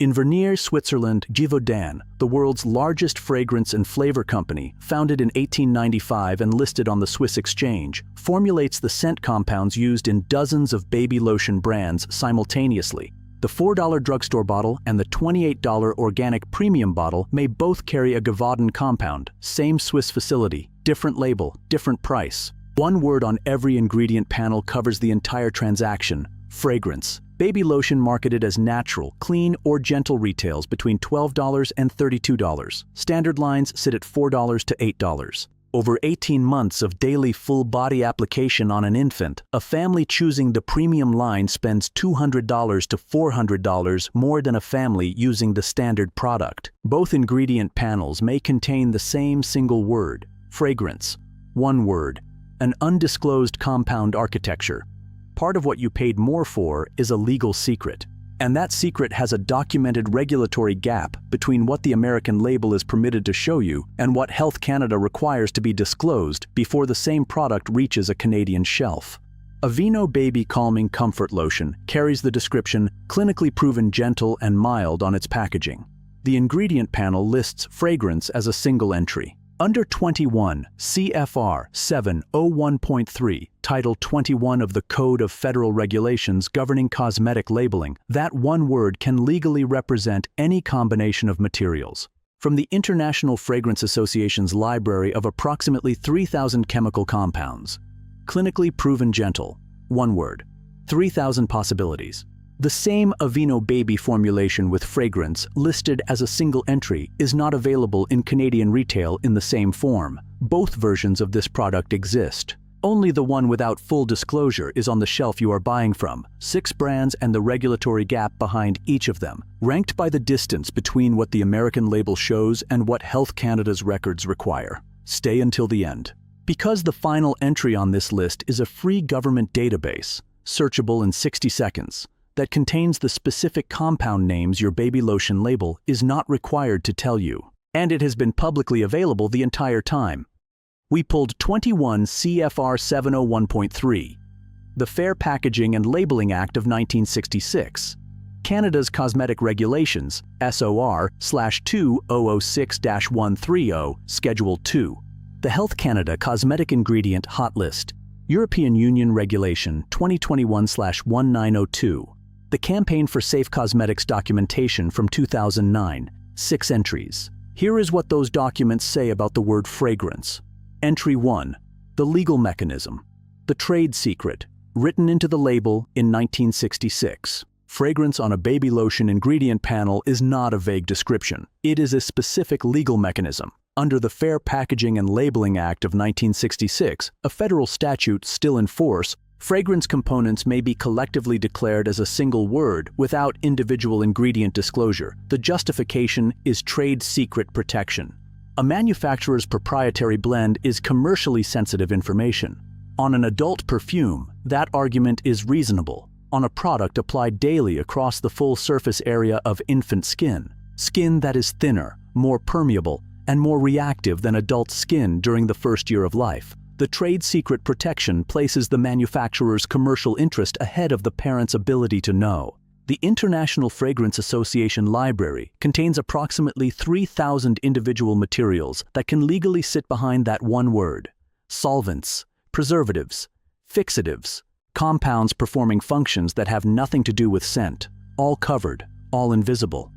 In Vernier, Switzerland, Givaudan, the world's largest fragrance and flavor company, founded in 1895 and listed on the Swiss exchange, formulates the scent compounds used in dozens of baby lotion brands simultaneously. The $4 drugstore bottle and the $28 organic premium bottle may both carry a Givaudan compound, same Swiss facility, different label, different price. One word on every ingredient panel covers the entire transaction: fragrance. Baby lotion marketed as natural, clean, or gentle retails between $12 and $32. Standard lines sit at $4 to $8. Over 18 months of daily full-body application on an infant, a family choosing the premium line spends $200 to $400 more than a family using the standard product. Both ingredient panels may contain the same single word: fragrance. One word: an undisclosed compound architecture. Part of what you paid more for is a legal secret. And that secret has a documented regulatory gap between what the American label is permitted to show you and what Health Canada requires to be disclosed before the same product reaches a Canadian shelf. Aveeno Baby Calming Comfort Lotion carries the description "clinically proven gentle and mild" on its packaging. The ingredient panel lists fragrance as a single entry. Under 21 CFR 701.3, Title 21 of the Code of Federal Regulations governing cosmetic labeling, that one word can legally represent any combination of materials. From the International Fragrance Association's library of approximately 3,000 chemical compounds. Clinically proven gentle, one word, 3,000 possibilities. The same Aveeno Baby formulation with fragrance listed as a single entry is not available in Canadian retail in the same form. Both versions of this product exist. Only the one without full disclosure is on the shelf you are buying from. 6 brands and the regulatory gap behind each of them, ranked by the distance between what the American label shows and what Health Canada's records require. Stay until the end. Because the final entry on this list is a free government database, searchable in 60 seconds, that contains the specific compound names your baby lotion label is not required to tell you. And it has been publicly available the entire time. We pulled 21 CFR 701.3, the Fair Packaging and Labeling Act of 1966, Canada's Cosmetic Regulations, SOR/2006-130, Schedule 2, the Health Canada Cosmetic Ingredient Hot List, European Union Regulation 2021/1902, the Campaign for Safe Cosmetics documentation from 2009, 6 entries. Here is what those documents say about the word fragrance. Entry 1. The legal mechanism. The trade secret, written into the label in 1966. Fragrance on a baby lotion ingredient panel is not a vague description. It is a specific legal mechanism. Under the Fair Packaging and Labeling Act of 1966, a federal statute still in force, fragrance components may be collectively declared as a single word without individual ingredient disclosure. The justification is trade secret protection. A manufacturer's proprietary blend is commercially sensitive information. On an adult perfume, that argument is reasonable. On a product applied daily across the full surface area of infant skin, skin that is thinner, more permeable, and more reactive than adult skin during the first year of life, the trade secret protection places the manufacturer's commercial interest ahead of the parent's ability to know. The International Fragrance Association library contains approximately 3,000 individual materials that can legally sit behind that one word: solvents, preservatives, fixatives, compounds performing functions that have nothing to do with scent, all covered, all invisible.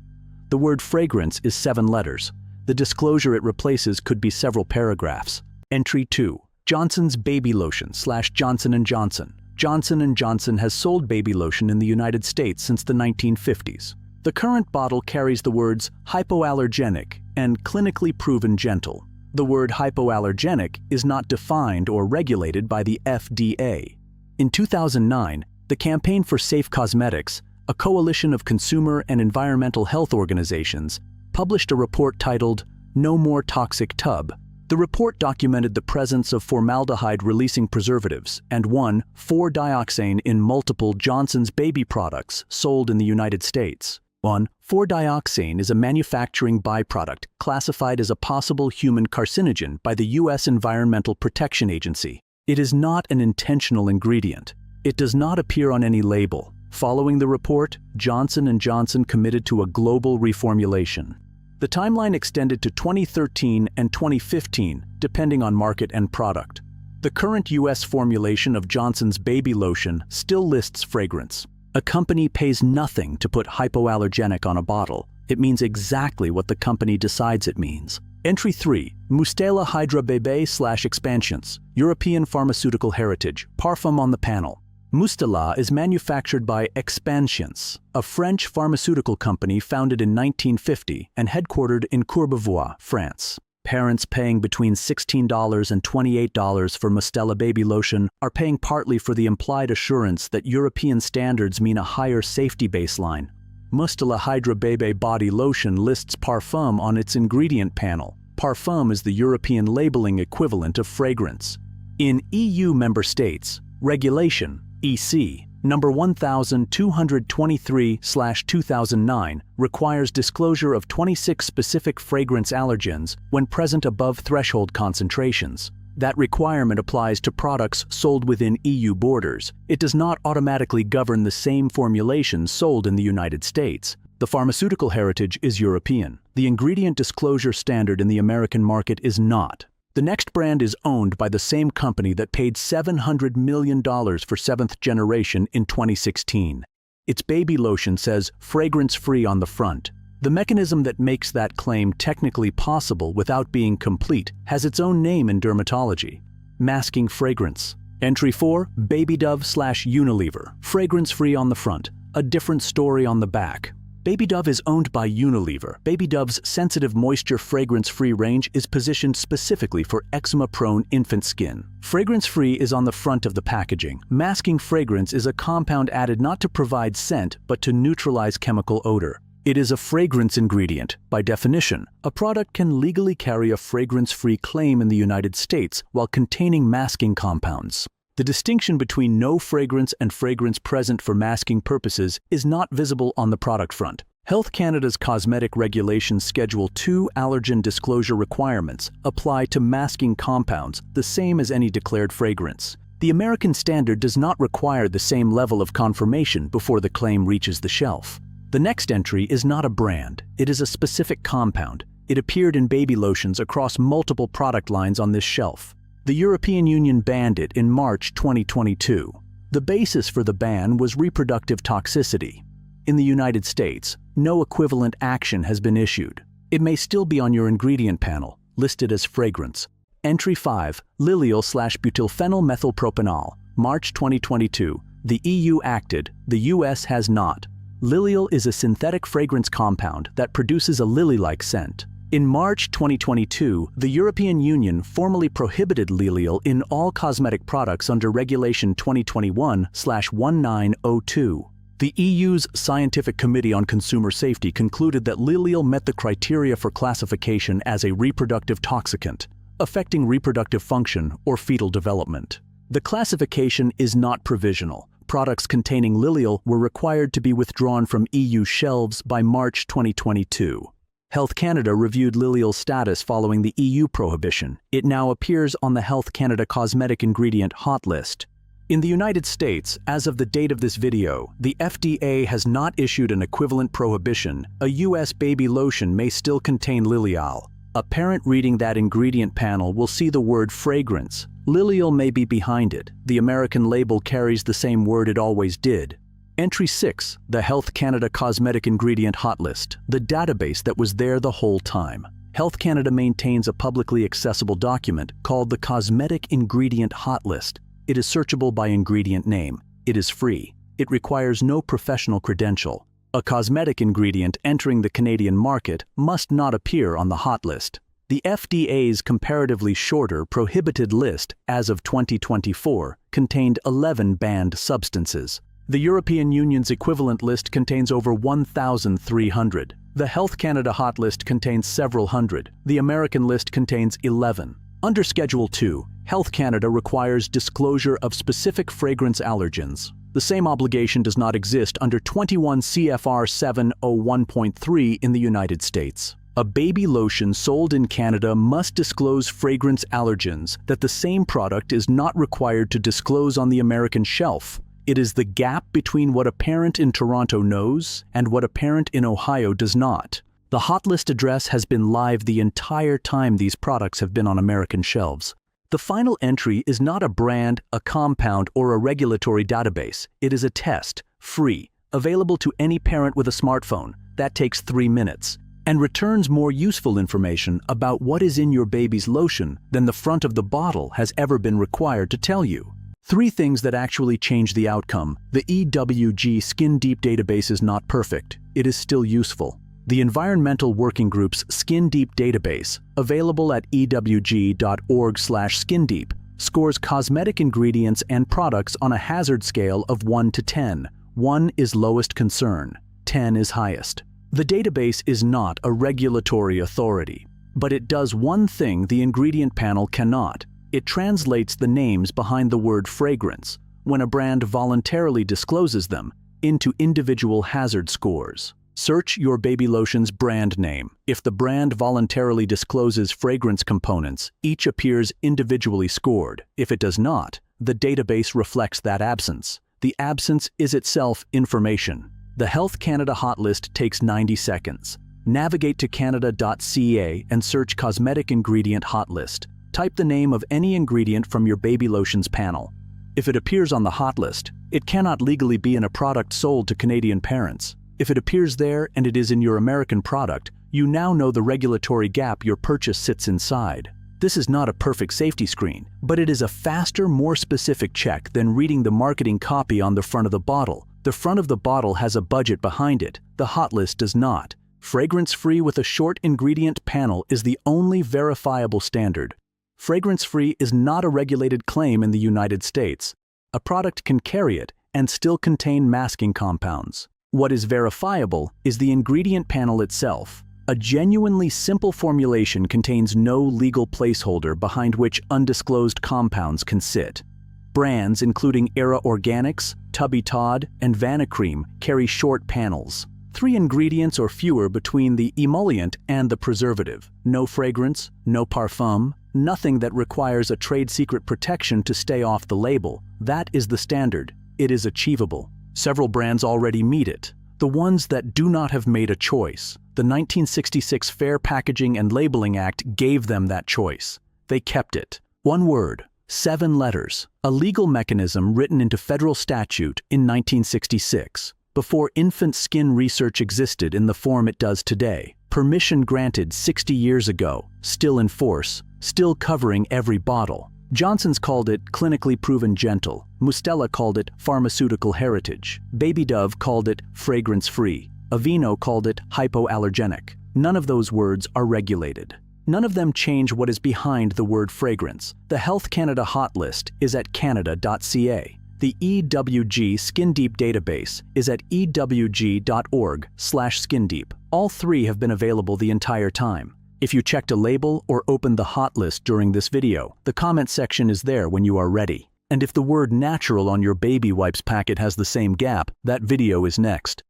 The word fragrance is 7 letters. The disclosure it replaces could be several paragraphs. Entry 2. Johnson's Baby Lotion / Johnson & Johnson. Johnson & Johnson has sold baby lotion in the United States since the 1950s. The current bottle carries the words hypoallergenic and clinically proven gentle. The word hypoallergenic is not defined or regulated by the FDA. In 2009, the Campaign for Safe Cosmetics, a coalition of consumer and environmental health organizations, published a report titled "No More Toxic Tub." The report documented the presence of formaldehyde-releasing preservatives and 1,4-dioxane in multiple Johnson's baby products sold in the United States. 1,4-dioxane is a manufacturing byproduct classified as a possible human carcinogen by the U.S. Environmental Protection Agency. It is not an intentional ingredient. It does not appear on any label. Following the report, Johnson & Johnson committed to a global reformulation. The timeline extended to 2013 and 2015, depending on market and product. The current U.S. formulation of Johnson's baby lotion still lists fragrance. A company pays nothing to put hypoallergenic on a bottle. It means exactly what the company decides it means. Entry 3. Mustela Hydra Bébé / Expansions. European Pharmaceutical Heritage. Parfum on the panel. Mustela is manufactured by Expansions, a French pharmaceutical company founded in 1950 and headquartered in Courbevoie, France. Parents paying between $16 and $28 for Mustela baby lotion are paying partly for the implied assurance that European standards mean a higher safety baseline. Mustela Hydra Bébé body lotion lists parfum on its ingredient panel. Parfum is the European labeling equivalent of fragrance. In EU member states, Regulation EC number 1223/2009 requires disclosure of 26 specific fragrance allergens when present above threshold concentrations. That requirement applies to products sold within EU borders. It does not automatically govern the same formulations sold in the United States. The pharmaceutical heritage is European. The ingredient disclosure standard in the American market is not. The next brand is owned by the same company that paid $700 million for seventh generation in 2016. Its baby lotion says fragrance-free on the front. The mechanism that makes that claim technically possible without being complete has its own name in dermatology: masking fragrance. Entry 4. Baby Dove / Unilever. Fragrance-free on the front, a different story on the back. Baby Dove is owned by Unilever. Baby Dove's sensitive moisture fragrance-free range is positioned specifically for eczema-prone infant skin. Fragrance-free is on the front of the packaging. Masking fragrance is a compound added not to provide scent, but to neutralize chemical odor. It is a fragrance ingredient. By definition, a product can legally carry a fragrance-free claim in the United States while containing masking compounds. The distinction between no fragrance and fragrance present for masking purposes is not visible on the product front. Health Canada's Cosmetic Regulations Schedule 2 allergen disclosure requirements apply to masking compounds, the same as any declared fragrance. The American standard does not require the same level of confirmation before the claim reaches the shelf. The next entry is not a brand, it is a specific compound. It appeared in baby lotions across multiple product lines on this shelf. The European Union banned it in March 2022. The basis for the ban was reproductive toxicity. In the United States, no equivalent action has been issued. It may still be on your ingredient panel, listed as fragrance. Entry 5. Lilial / butylphenyl methylpropanol. March 2022. The EU acted, the US has not. Lilial is a synthetic fragrance compound that produces a lily-like scent. In March 2022, the European Union formally prohibited Lilial in all cosmetic products under Regulation 2021/1902. The EU's Scientific Committee on Consumer Safety concluded that Lilial met the criteria for classification as a reproductive toxicant, affecting reproductive function or fetal development. The classification is not provisional. Products containing Lilial were required to be withdrawn from EU shelves by March 2022. Health Canada reviewed Lilial's status following the EU prohibition. It now appears on the Health Canada Cosmetic Ingredient Hot List. In the United States, as of the date of this video, the FDA has not issued an equivalent prohibition. A US baby lotion may still contain Lilial. A parent reading that ingredient panel will see the word fragrance. Lilial may be behind it. The American label carries the same word it always did. Entry 6. The Health Canada Cosmetic Ingredient Hot List, the database that was there the whole time. Health Canada maintains a publicly accessible document called the Cosmetic Ingredient Hot List. It is searchable by ingredient name. It is free. It requires no professional credential. A cosmetic ingredient entering the Canadian market must not appear on the hot list. The FDA's comparatively shorter prohibited list as of 2024 contained 11 banned substances. The European Union's equivalent list contains over 1,300. The Health Canada Hot List contains several hundred. The American list contains 11. Under Schedule 2, Health Canada requires disclosure of specific fragrance allergens. The same obligation does not exist under 21 CFR 701.3 in the United States. A baby lotion sold in Canada must disclose fragrance allergens that the same product is not required to disclose on the American shelf. It is the gap between what a parent in Toronto knows and what a parent in Ohio does not. The hot list address has been live the entire time these products have been on American shelves. The final entry is not a brand, a compound, or a regulatory database. It is a test, free, available to any parent with a smartphone. That takes 3 minutes, and returns more useful information about what is in your baby's lotion than the front of the bottle has ever been required to tell you. 3 things that actually change the outcome. The EWG Skin Deep database is not perfect. It is still useful. The Environmental Working Group's Skin Deep database, available at ewg.org/skindeep, scores cosmetic ingredients and products on a hazard scale of 1 to 10. 1 is lowest concern, 10 is highest. The database is not a regulatory authority, but it does one thing the ingredient panel cannot. It translates the names behind the word fragrance, when a brand voluntarily discloses them, into individual hazard scores. Search your baby lotion's brand name. If the brand voluntarily discloses fragrance components, each appears individually scored. If it does not, the database reflects that absence. The absence is itself information. The Health Canada hot list takes 90 seconds. Navigate to canada.ca and search Cosmetic Ingredient Hot List. Type the name of any ingredient from your baby lotion's panel. If it appears on the hot list, it cannot legally be in a product sold to Canadian parents. If it appears there and it is in your American product, you now know the regulatory gap your purchase sits inside. This is not a perfect safety screen, but it is a faster, more specific check than reading the marketing copy on the front of the bottle. The front of the bottle has a budget behind it. The hot list does not. Fragrance-free with a short ingredient panel is the only verifiable standard. Fragrance-free is not a regulated claim in the United States. A product can carry it and still contain masking compounds. What is verifiable is the ingredient panel itself. A genuinely simple formulation contains no legal placeholder behind which undisclosed compounds can sit. Brands including Era Organics, Tubby Todd, and Vanacream carry short panels. 3 ingredients or fewer between the emollient and the preservative. No fragrance, no parfum, nothing that requires a trade secret protection to stay off the label. That is the standard. It is achievable. Several brands already meet it. The ones that do not have made a choice. The 1966 Fair Packaging and Labeling Act gave them that choice. They kept it. 1 word, 7 letters. A legal mechanism written into federal statute in 1966, before infant skin research existed in the form it does today. Permission granted 60 years ago, still in force, still covering every bottle. Johnson's called it clinically proven gentle. Mustela called it pharmaceutical heritage. Baby Dove called it fragrance-free. Aveeno called it hypoallergenic. None of those words are regulated. None of them change what is behind the word fragrance. The Health Canada hot list is at canada.ca. The EWG Skin Deep database is at ewg.org/skindeep. All 3 have been available the entire time. If you checked a label or opened the hot list during this video, the comment section is there when you are ready. And if the word natural on your baby wipes packet has the same gap, that video is next.